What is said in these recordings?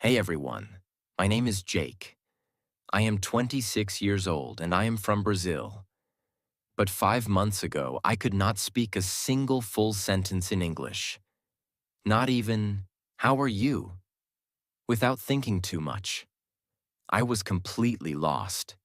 Hey everyone, my name is Jake. I am 26 years old and I am from Brazil. But 5 months ago, I could not speak a single full sentence in English. Not even, how are you? Without thinking too much. I was completely lost.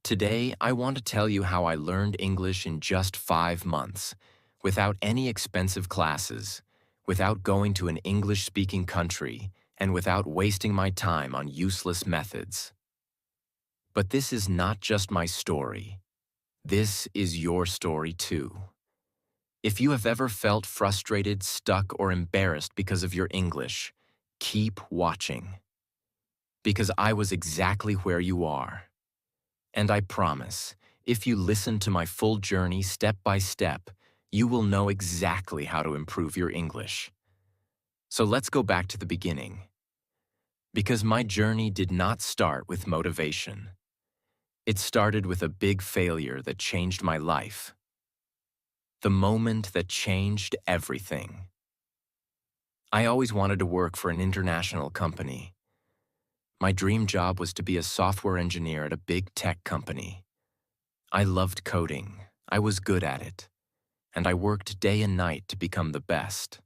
Today, I want to tell you how I learned English in just 5 months, without any expensive classes, without going to an English-speaking country, and without wasting my time on useless methods. But this is not just my story. This is your story too. If you have ever felt frustrated, stuck, or embarrassed because of your English, keep watching. Because I was exactly where you are. And I promise, if you listen to my full journey step by step, you will know exactly how to improve your English. So let's go back to the beginning. Because my journey did not start with motivation. It started with a big failure that changed my life. The moment that changed everything. I always wanted to work for an international company. My dream job was to be a software engineer at a big tech company. I loved coding, I was good at it, and I worked day and night to become the best.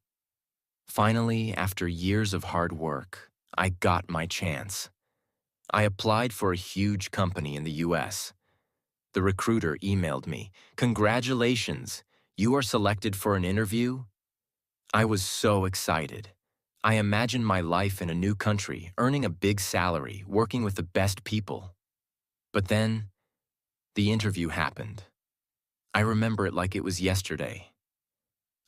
Finally, after years of hard work, I got my chance. I applied for a huge company in the US. The recruiter emailed me, "Congratulations, you are selected for an interview?" I was so excited. I imagined my life in a new country, earning a big salary, working with the best people. But then, the interview happened. I remember it like it was yesterday.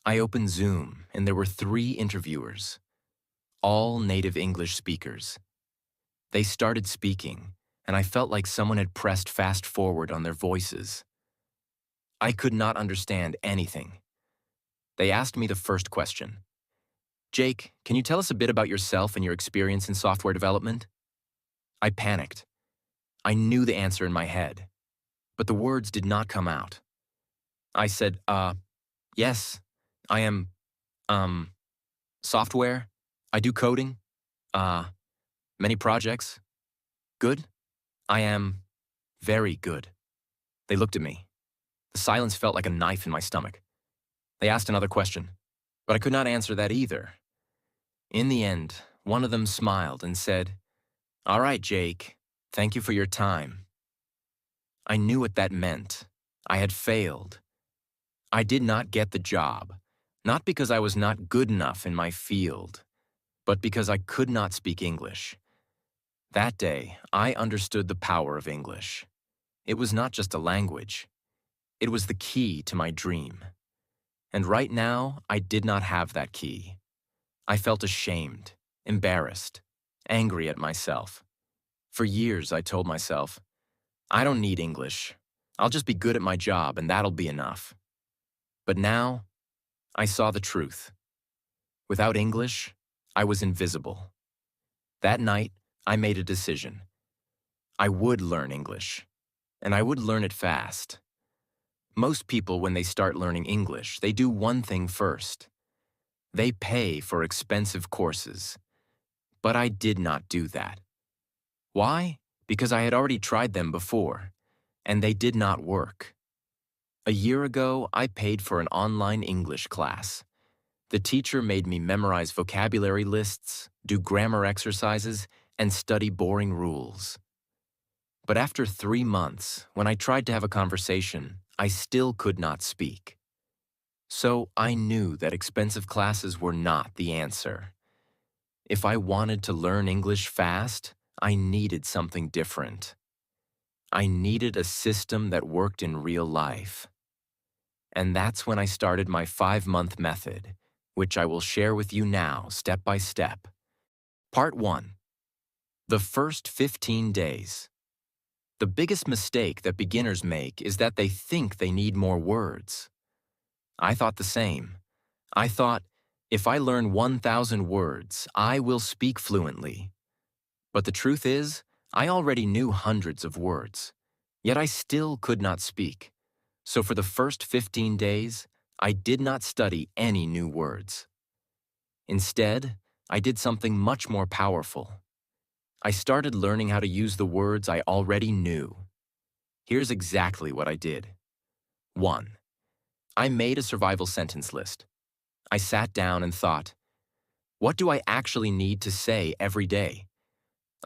I opened Zoom, and there were 3 interviewers, all native English speakers. They started speaking, and I felt like someone had pressed fast forward on their voices. I could not understand anything. They asked me the first question. "Jake, can you tell us a bit about yourself and your experience in software development?" I panicked. I knew the answer in my head, but the words did not come out. I said, yes, I am, um, software. I do coding. Uh, Many projects. Good. I am very good. They looked at me. The silence felt like a knife in my stomach. They asked another question, but I could not answer that either. In the end, one of them smiled and said, "All right, Jake, thank you for your time." I knew what that meant. I had failed. I did not get the job, not because I was not good enough in my field, but because I could not speak English. That day, I understood the power of English. It was not just a language. It was the key to my dream. And right now, I did not have that key. I felt ashamed, embarrassed, angry at myself. For years, I told myself, I don't need English. I'll just be good at my job and that'll be enough. But now, I saw the truth. Without English, I was invisible. That night, I made a decision. I would learn English, and I would learn it fast. Most people, when they start learning English, they do one thing first. They pay for expensive courses. But I did not do that. Why? Because I had already tried them before, and they did not work. A year ago, I paid for an online English class. The teacher made me memorize vocabulary lists, do grammar exercises, and study boring rules. But after 3 months, when I tried to have a conversation, I still could not speak. So I knew that expensive classes were not the answer. If I wanted to learn English fast, I needed something different. I needed a system that worked in real life. And that's when I started my 5-month method, which I will share with you now, step by step. Part 1. The first 15 days. The biggest mistake that beginners make is that they think they need more words. I thought the same. I thought, if I learn 1,000 words, I will speak fluently. But the truth is, I already knew hundreds of words, yet I still could not speak. So for the first 15 days, I did not study any new words. Instead, I did something much more powerful. I started learning how to use the words I already knew. Here's exactly what I did. 1. I made a survival sentence list. I sat down and thought, what do I actually need to say every day?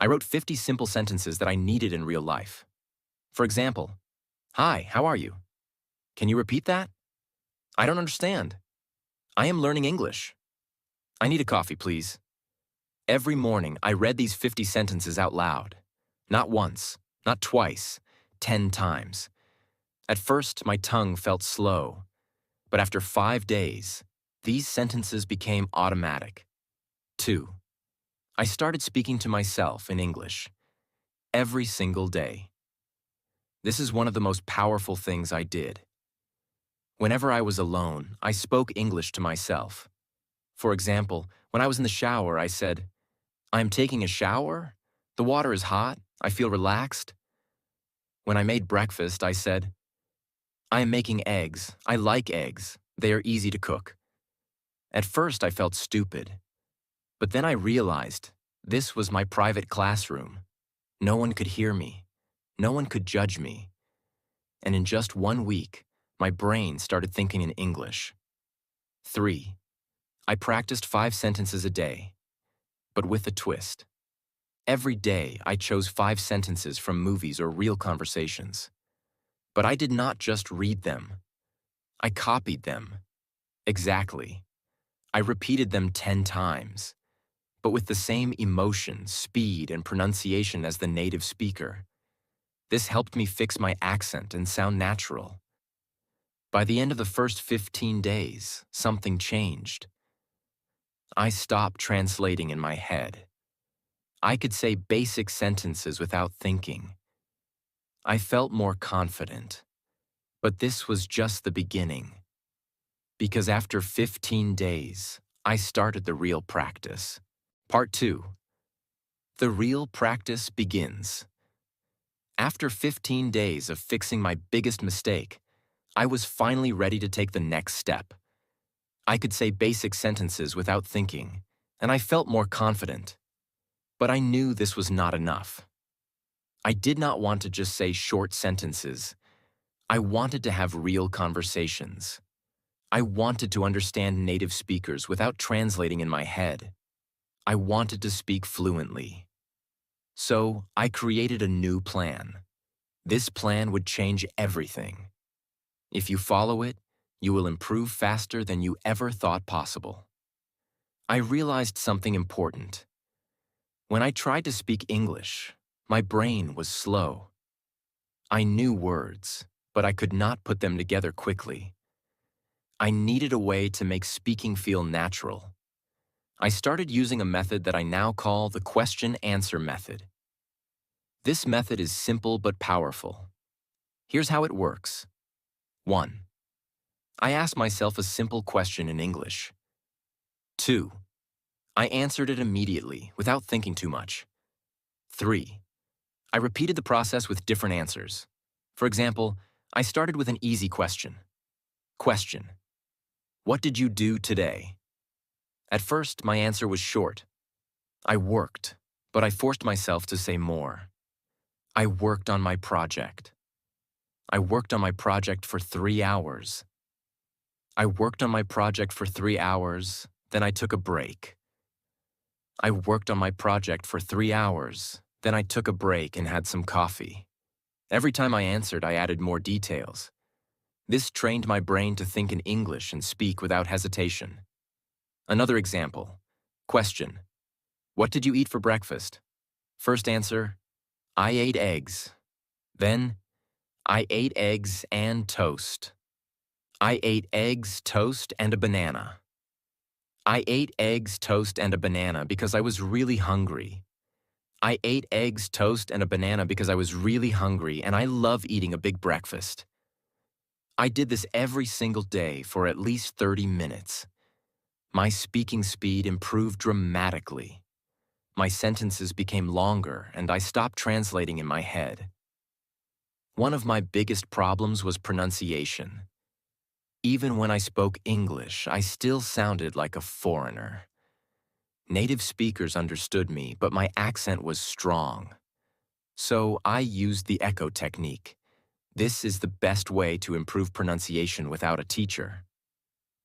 I wrote 50 simple sentences that I needed in real life. For example, hi, how are you? Can you repeat that? I don't understand. I am learning English. I need a coffee, please. Every morning, I read these 50 sentences out loud. Not once, not twice, 10 times. At first, my tongue felt slow, but after 5 days, these sentences became automatic. 2. I started speaking to myself in English every single day. This is one of the most powerful things I did. Whenever I was alone, I spoke English to myself. For example, when I was in the shower, I said, I am taking a shower. The water is hot. I feel relaxed. When I made breakfast, I said, I am making eggs. I like eggs. They are easy to cook. At first, I felt stupid. But then I realized this was my private classroom. No one could hear me. No one could judge me. And in just 1 week, my brain started thinking in English. 3. I practiced 5 sentences a day, but with a twist. Every day, I chose 5 sentences from movies or real conversations. But I did not just read them. I copied them. Exactly. I repeated them 10 times, but with the same emotion, speed, and pronunciation as the native speaker. This helped me fix my accent and sound natural. By the end of the first 15 days, something changed. I stopped translating in my head. I could say basic sentences without thinking. I felt more confident. But this was just the beginning. Because after 15 days, I started the real practice. Part 2. The real practice begins. After 15 days of fixing my biggest mistake, I was finally ready to take the next step. I could say basic sentences without thinking, and I felt more confident. But I knew this was not enough. I did not want to just say short sentences. I wanted to have real conversations. I wanted to understand native speakers without translating in my head. I wanted to speak fluently. So I created a new plan. This plan would change everything. If you follow it, you will improve faster than you ever thought possible. I realized something important. When I tried to speak English, my brain was slow. I knew words, but I could not put them together quickly. I needed a way to make speaking feel natural. I started using a method that I now call the question-answer method. This method is simple but powerful. Here's how it works. 1. I asked myself a simple question in English. 2. I answered it immediately, without thinking too much. 3. I repeated the process with different answers. For example, I started with an easy question. Question: what did you do today? At first, my answer was short. I worked, but I forced myself to say more. I worked on my project. I worked on my project for 3 hours. I worked on my project for 3 hours, then I took a break. I worked on my project for 3 hours, then I took a break and had some coffee. Every time I answered, I added more details. This trained my brain to think in English and speak without hesitation. Another example. Question: what did you eat for breakfast? First answer: I ate eggs. Then, I ate eggs and toast. I ate eggs, toast, and a banana. I ate eggs, toast, and a banana because I was really hungry. I ate eggs, toast, and a banana because I was really hungry, and I love eating a big breakfast. I did this every single day for at least 30 minutes. My speaking speed improved dramatically. My sentences became longer, and I stopped translating in my head. One of my biggest problems was pronunciation. Even when I spoke English, I still sounded like a foreigner. Native speakers understood me, but my accent was strong. So I used the echo technique. This is the best way to improve pronunciation without a teacher.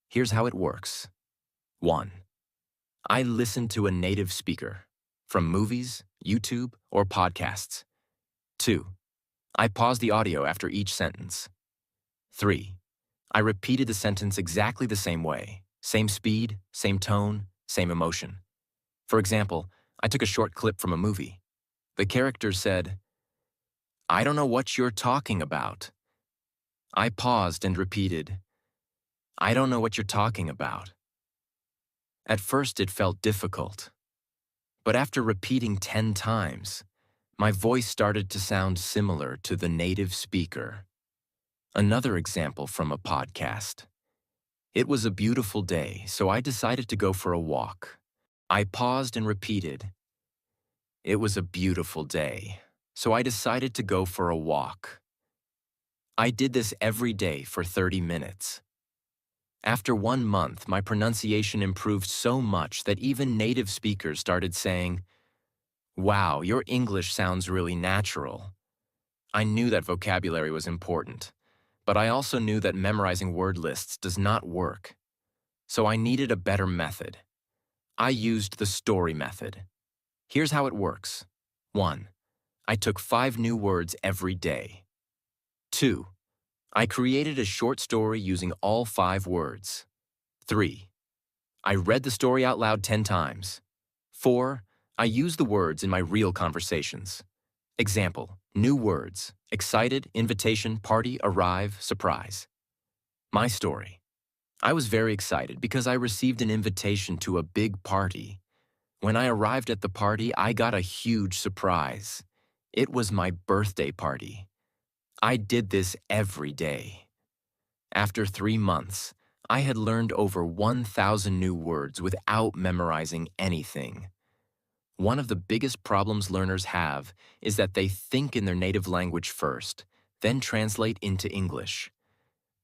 Here's how it works. 1. I listen to a native speaker, from movies, YouTube, or podcasts. 2. I pause the audio after each sentence. 3. I repeated the sentence exactly the same way, same speed, same tone, same emotion. For example, I took a short clip from a movie. The character said, "I don't know what you're talking about." I paused and repeated, "I don't know what you're talking about." At first it felt difficult, but after repeating 10 times, my voice started to sound similar to the native speaker. Another example from a podcast. It was a beautiful day, so I decided to go for a walk. I paused and repeated, "It was a beautiful day, so I decided to go for a walk." I did this every day for 30 minutes. After 1 month, my pronunciation improved so much that even native speakers started saying, "Wow, your English sounds really natural." I knew that vocabulary was important, but I also knew that memorizing word lists does not work. So I needed a better method. I used the story method. Here's how it works. 1. I took 5 new words every day. 2. I created a short story using all 5 words. 3. I read the story out loud 10 times. 4. I used the words in my real conversations. Example, new words: excited, invitation, party, arrive, surprise. My story. I was very excited because I received an invitation to a big party. When I arrived at the party, I got a huge surprise. It was my birthday party. I did this every day. After 3 months, I had learned over 1,000 new words without memorizing anything. One of the biggest problems learners have is that they think in their native language first, then translate into English.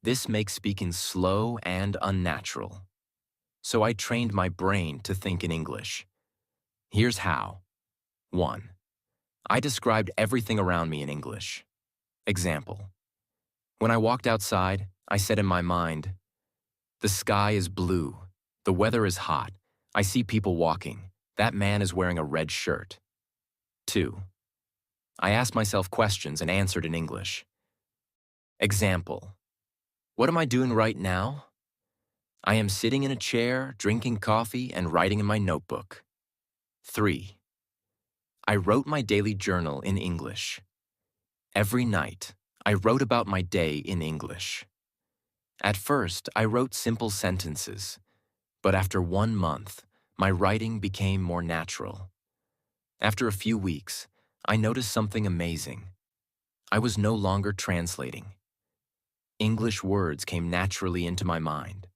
This makes speaking slow and unnatural. So I trained my brain to think in English. Here's how. 1. I described everything around me in English. Example. When I walked outside, I said in my mind, "The sky is blue. The weather is hot. I see people walking. That man is wearing a red shirt." 2. I asked myself questions and answered in English. Example. What am I doing right now? I am sitting in a chair, drinking coffee, and writing in my notebook. 3. I wrote my daily journal in English. Every night, I wrote about my day in English. At first, I wrote simple sentences, but after 1 month, my writing became more natural. After a few weeks, I noticed something amazing. I was no longer translating. English words came naturally into my mind.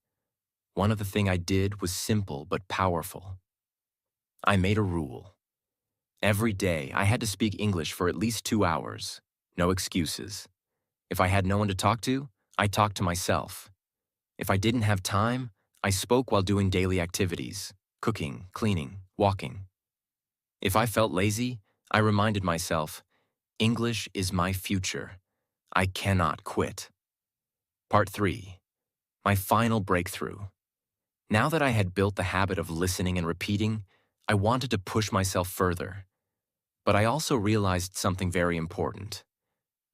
One of the things I did was simple but powerful. I made a rule. Every day, I had to speak English for at least 2 hours. No excuses. If I had no one to talk to, I talked to myself. If I didn't have time, I spoke while doing daily activities, cooking, cleaning, walking. If I felt lazy, I reminded myself, English is my future. I cannot quit. Part 3. My final breakthrough. Now that I had built the habit of listening and repeating, I wanted to push myself further. But I also realized something very important.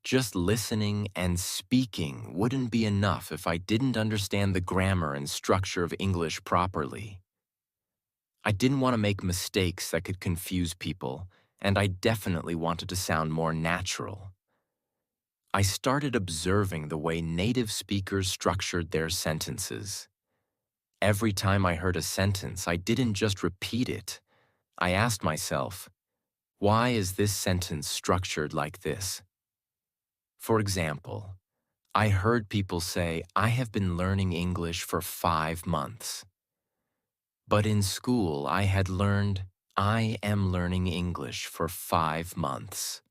Just listening and speaking wouldn't be enough if I didn't understand the grammar and structure of English properly. I didn't want to make mistakes that could confuse people, and I definitely wanted to sound more natural. I started observing the way native speakers structured their sentences. Every time I heard a sentence, I didn't just repeat it. I asked myself, why is this sentence structured like this? For example, I heard people say, I have been learning English for 5 months. But in school, I had learned, I am learning English for 5 months.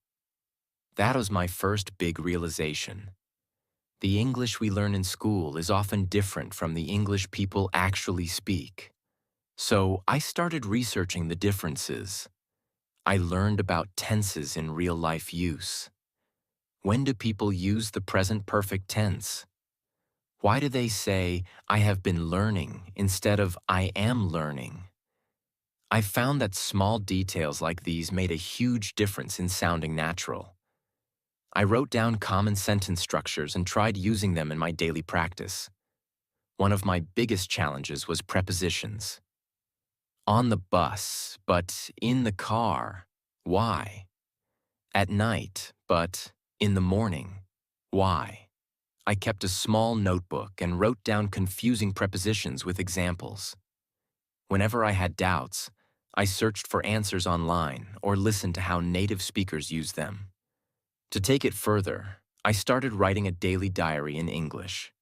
That was my first big realization. The English we learn in school is often different from the English people actually speak. So I started researching the differences. I learned about tenses in real-life use. When do people use the present perfect tense? Why do they say, I have been learning instead of I am learning? I found that small details like these made a huge difference in sounding natural. I wrote down common sentence structures and tried using them in my daily practice. One of my biggest challenges was prepositions. On the bus, but in the car. Why? At night, but in the morning. Why? I kept a small notebook and wrote down confusing prepositions with examples. Whenever I had doubts, I searched for answers online or listened to how native speakers use them. To take it further, I started writing a daily diary in English.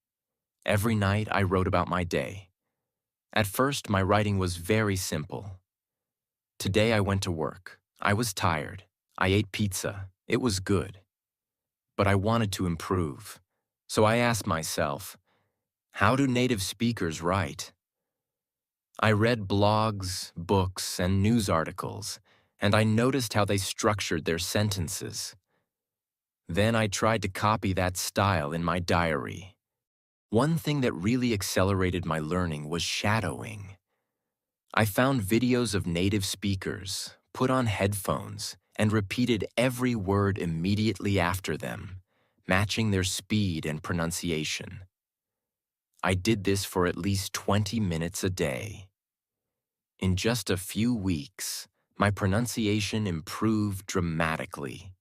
Every night I wrote about my day. At first, my writing was very simple. Today I went to work. I was tired. I ate pizza. It was good. But I wanted to improve. So I asked myself, how do native speakers write? I read blogs, books, and news articles, and I noticed how they structured their sentences. Then I tried to copy that style in my diary. One thing that really accelerated my learning was shadowing. I found videos of native speakers, put on headphones, and repeated every word immediately after them, matching their speed and pronunciation. I did this for at least 20 minutes a day. In just a few weeks, my pronunciation improved dramatically.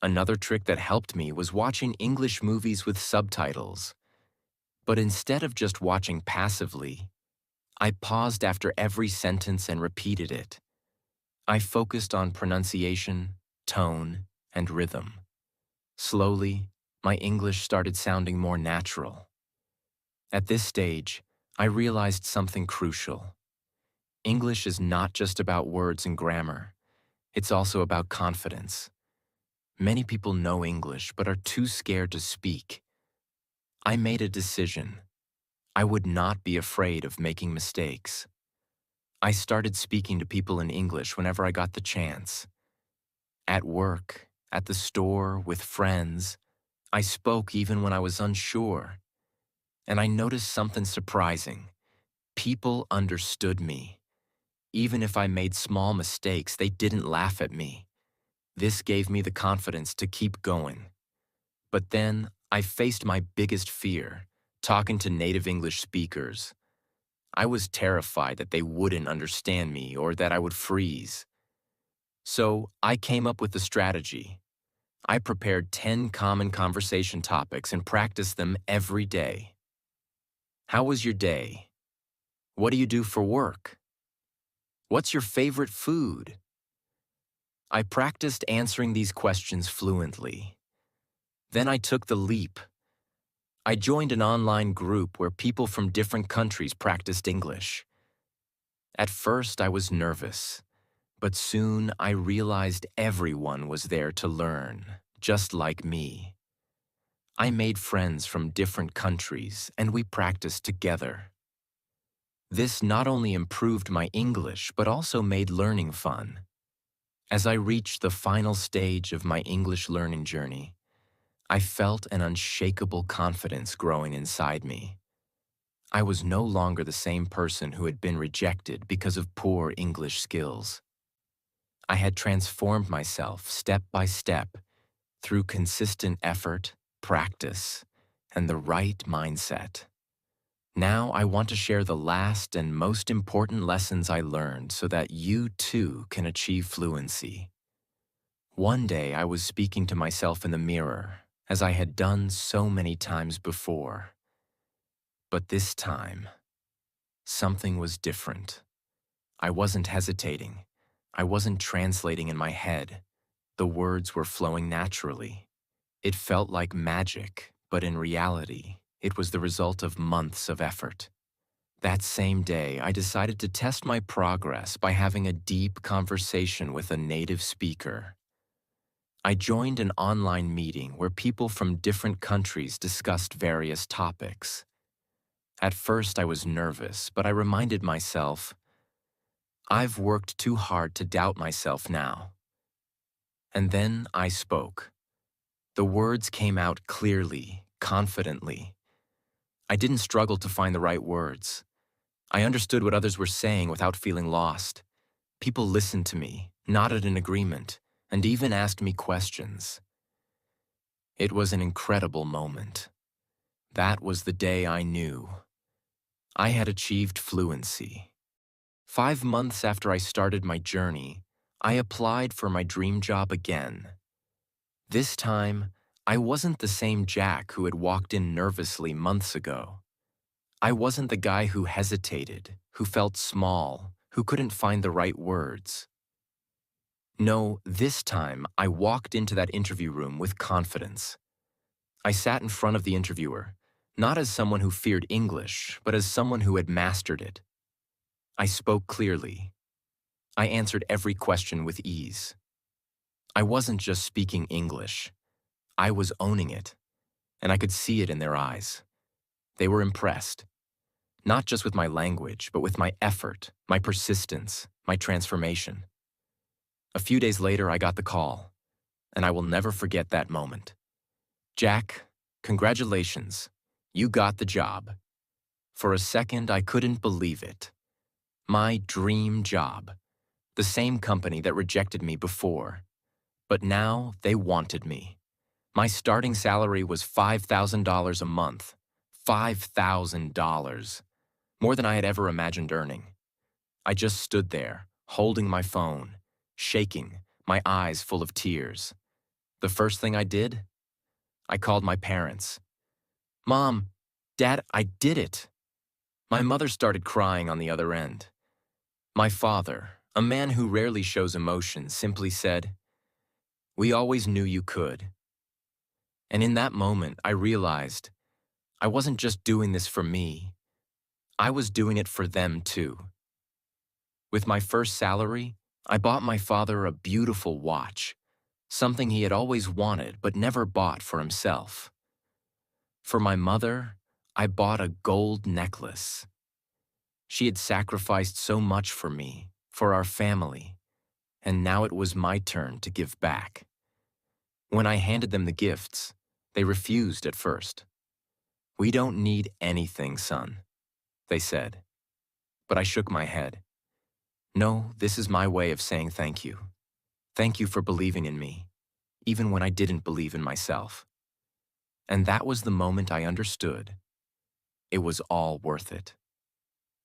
Another trick that helped me was watching English movies with subtitles. But instead of just watching passively, I paused after every sentence and repeated it. I focused on pronunciation, tone, and rhythm. Slowly, my English started sounding more natural. At this stage, I realized something crucial. English is not just about words and grammar. It's also about confidence. Many people know English but are too scared to speak. I made a decision. I would not be afraid of making mistakes. I started speaking to people in English whenever I got the chance. At work, at the store, with friends, I spoke even when I was unsure. And I noticed something surprising. People understood me. Even if I made small mistakes, they didn't laugh at me. This gave me the confidence to keep going. But then, I faced my biggest fear, talking to native English speakers. I was terrified that they wouldn't understand me or that I would freeze. So, I came up with a strategy. I prepared 10 common conversation topics and practiced them every day. How was your day? What do you do for work? What's your favorite food? I practiced answering these questions fluently. Then I took the leap. I joined an online group where people from different countries practiced English. At first, I was nervous, but soon I realized everyone was there to learn, just like me. I made friends from different countries, and we practiced together. This not only improved my English, but also made learning fun. As I reached the final stage of my English learning journey, I felt an unshakable confidence growing inside me. I was no longer the same person who had been rejected because of poor English skills. I had transformed myself step by step through consistent effort, practice, and the right mindset. Now I want to share the last and most important lessons I learned so that you too can achieve fluency. One day I was speaking to myself in the mirror, as I had done so many times before. But this time, something was different. I wasn't hesitating. I wasn't translating in my head. The words were flowing naturally. It felt like magic, but in reality, it was the result of months of effort. That same day, I decided to test my progress by having a deep conversation with a native speaker. I joined an online meeting where people from different countries discussed various topics. At first, I was nervous, but I reminded myself, I've worked too hard to doubt myself now. And then I spoke. The words came out clearly, confidently. I didn't struggle to find the right words. I understood what others were saying without feeling lost. People listened to me, nodded in agreement, and even asked me questions. It was an incredible moment. That was the day I knew I had achieved fluency. 5 months after I started my journey, I applied for my dream job again. This time, I wasn't the same Jack who had walked in nervously months ago. I wasn't the guy who hesitated, who felt small, who couldn't find the right words. No, this time I walked into that interview room with confidence. I sat in front of the interviewer, not as someone who feared English, but as someone who had mastered it. I spoke clearly. I answered every question with ease. I wasn't just speaking English. I was owning it, and I could see it in their eyes. They were impressed, not just with my language, but with my effort, my persistence, my transformation. A few days later, I got the call, and I will never forget that moment. Jack, congratulations. You got the job. For a second, I couldn't believe it. My dream job. The same company that rejected me before. But now they wanted me. My starting salary was $5,000 a month. $5,000. More than I had ever imagined earning. I just stood there, holding my phone, shaking, my eyes full of tears. The first thing I did? I called my parents. Mom, Dad, I did it. My mother started crying on the other end. My father, a man who rarely shows emotion, simply said, "We always knew you could." And in that moment, I realized I wasn't just doing this for me. I was doing it for them too. With my first salary, I bought my father a beautiful watch, something he had always wanted but never bought for himself. For my mother, I bought a gold necklace. She had sacrificed so much for me, for our family, and now it was my turn to give back. When I handed them the gifts, they refused at first. "We don't need anything, son," they said. But I shook my head. "No, this is my way of saying thank you. Thank you for believing in me, even when I didn't believe in myself." And that was the moment I understood. It was all worth it.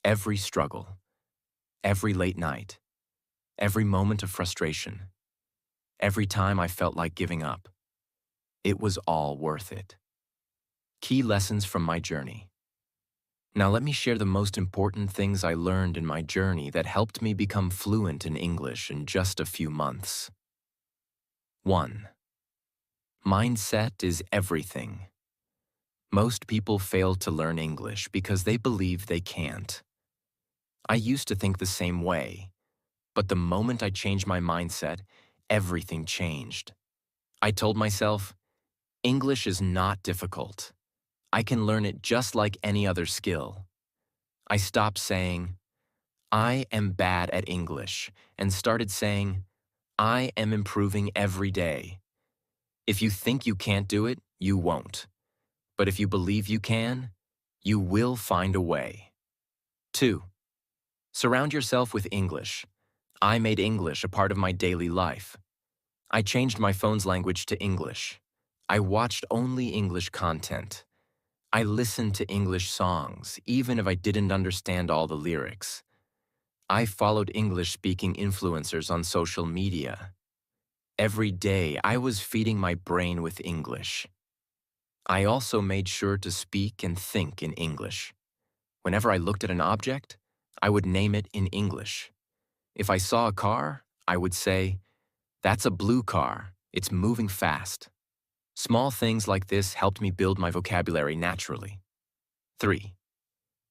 Every struggle, every late night, every moment of frustration, every time I felt like giving up. It was all worth it. Key lessons from my journey. Now let me share the most important things I learned in my journey that helped me become fluent in English in just a few months. 1. Mindset is everything. Most people fail to learn English because they believe they can't. I used to think the same way, but the moment I changed my mindset, everything changed. I told myself, English is not difficult. I can learn it just like any other skill. I stopped saying, "I am bad at English," and started saying, "I am improving every day." If you think you can't do it, you won't. But if you believe you can, you will find a way. 2. Surround yourself with English. I made English a part of my daily life. I changed my phone's language to English. I watched only English content. I listened to English songs, even if I didn't understand all the lyrics. I followed English-speaking influencers on social media. Every day, I was feeding my brain with English. I also made sure to speak and think in English. Whenever I looked at an object, I would name it in English. If I saw a car, I would say, "That's a blue car. It's moving fast." Small things like this helped me build my vocabulary naturally. 3.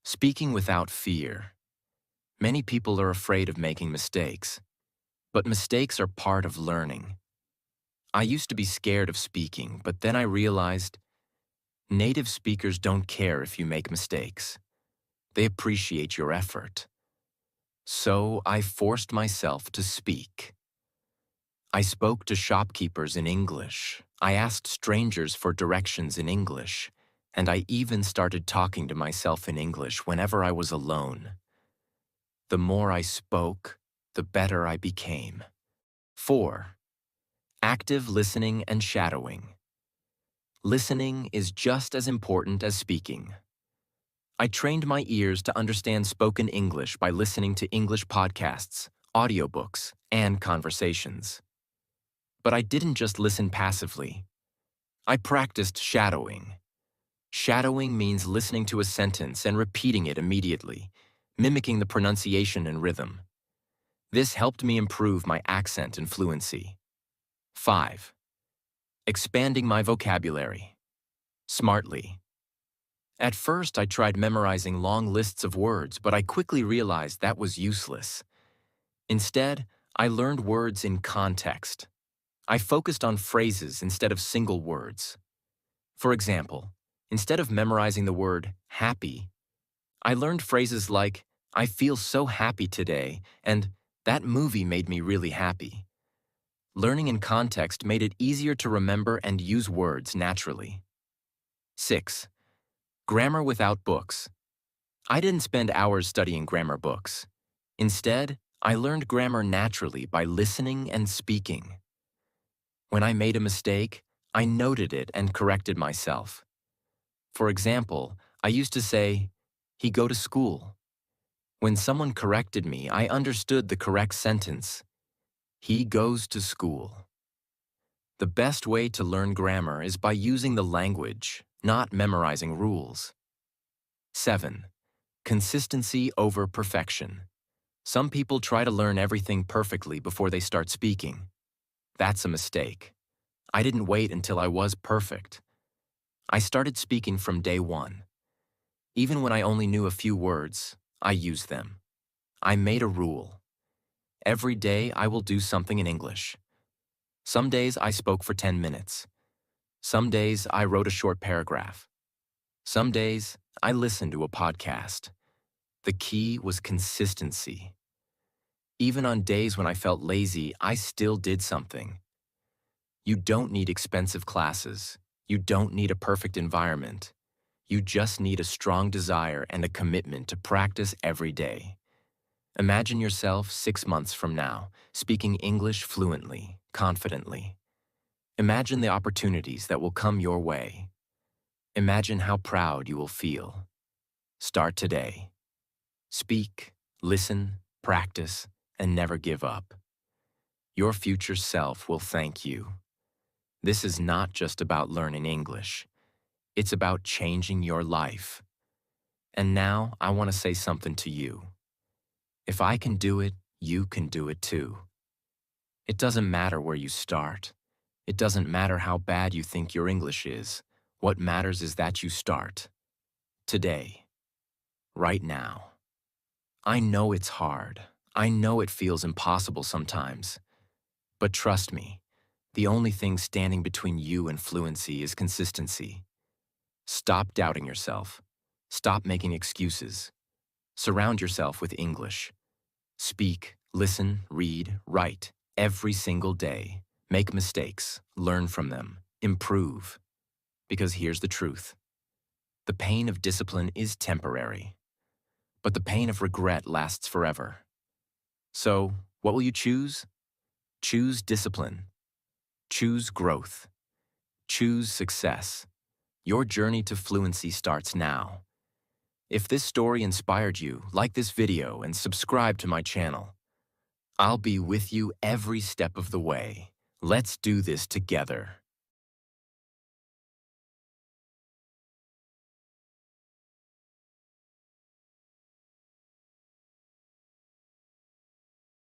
Speaking without fear. Many people are afraid of making mistakes, but mistakes are part of learning. I used to be scared of speaking, but then I realized native speakers don't care if you make mistakes. They appreciate your effort. So I forced myself to speak. I spoke to shopkeepers in English. I asked strangers for directions in English. And I even started talking to myself in English whenever I was alone. The more I spoke, the better I became. 4. Active listening and shadowing. Listening is just as important as speaking. I trained my ears to understand spoken English by listening to English podcasts, audiobooks, and conversations. But I didn't just listen passively. I practiced shadowing. Shadowing means listening to a sentence and repeating it immediately, mimicking the pronunciation and rhythm. This helped me improve my accent and fluency. 5. Expanding my vocabulary. Smartly. At first, I tried memorizing long lists of words, but I quickly realized that was useless. Instead, I learned words in context. I focused on phrases instead of single words. For example, instead of memorizing the word happy, I learned phrases like, I feel so happy today, and that movie made me really happy. Learning in context made it easier to remember and use words naturally. 6. Grammar without books. I didn't spend hours studying grammar books. Instead, I learned grammar naturally by listening and speaking. When I made a mistake, I noted it and corrected myself. For example, I used to say, he go to school. When someone corrected me, I understood the correct sentence. He goes to school. The best way to learn grammar is by using the language, not memorizing rules. 7. Consistency over perfection. Some people try to learn everything perfectly before they start speaking. That's a mistake. I didn't wait until I was perfect. I started speaking from day one. Even when I only knew a few words, I used them. I made a rule. Every day I will do something in English. Some days I spoke for 10 minutes. Some days I wrote a short paragraph. Some days I listened to a podcast. The key was consistency. Even on days when I felt lazy, I still did something. You don't need expensive classes. You don't need a perfect environment. You just need a strong desire and a commitment to practice every day. Imagine yourself 6 months from now, speaking English fluently, confidently. Imagine the opportunities that will come your way. Imagine how proud you will feel. Start today. Speak, listen, practice, and never give up. Your future self will thank you. This is not just about learning English. It's about changing your life. And now I want to say something to you. If I can do it, you can do it too. It doesn't matter where you start. It doesn't matter how bad you think your English is. What matters is that you start. Today. Right now. I know it's hard. I know it feels impossible sometimes. But trust me, the only thing standing between you and fluency is consistency. Stop doubting yourself. Stop making excuses. Surround yourself with English. Speak, listen, read, write, every single day. Make mistakes, learn from them, improve. Because here's the truth. The pain of discipline is temporary, but the pain of regret lasts forever. So, what will you choose? Choose discipline. Choose growth. Choose success. Your journey to fluency starts now. If this story inspired you, like this video and subscribe to my channel. I'll be with you every step of the way. Let's do this together.